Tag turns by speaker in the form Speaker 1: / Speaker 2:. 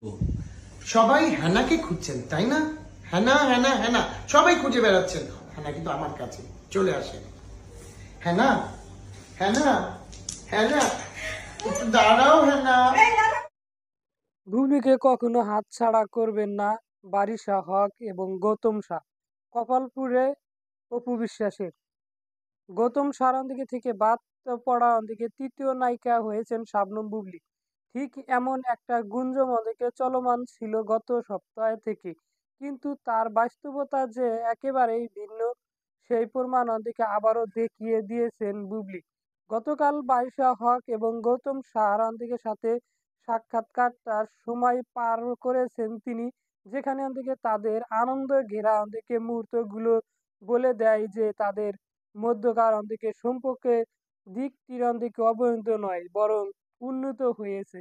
Speaker 1: ও, সবাই হ্যানাকে খুঁজছেন তাই না? হ্যানা হ্যানা হ্যানা সবাই খুঁজে বেড়াচ্ছেন। হ্যানা কিন্তু আমার কাছে চলে আসে। হ্যানা হ্যানা হ্যানা একটু দাঁড়াও হ্যানা।
Speaker 2: বুবলিকে কখনো হাতছাড়া করবেন না বারিশা হক এবং গৌতম শাহ। কপালপুরে অপু বিশ্বাসের গৌতম শাহর দিকে থেকে বাদ পড়া দিকে তৃতীয় নায়িকা হয়েছেন শাবনূর বুবলি। ঠিক এমন একটা গুঞ্জন ওদিকে চলমান ছিল গত সপ্তাহ থেকে, কিন্তু তার বাস্তবতা যে একেবারেই ভিন্ন সেই প্রমাণ ওদিকে আবারও দেখিয়ে দিয়েছেন বুবলি। গতকাল বারিশা হক এবং গৌতম শাহর সাথে সাক্ষাৎকারটার সময় পার করেছেন তিনি, যেখানে ওদিকে তাদের আনন্দ ঘেরা ওদিকে মুহূর্তগুলো বলে দেয় যে তাদের মধ্যকার সম্পর্কে দিকটির অবনতি নয়, বরং উন্নত হয়েছে।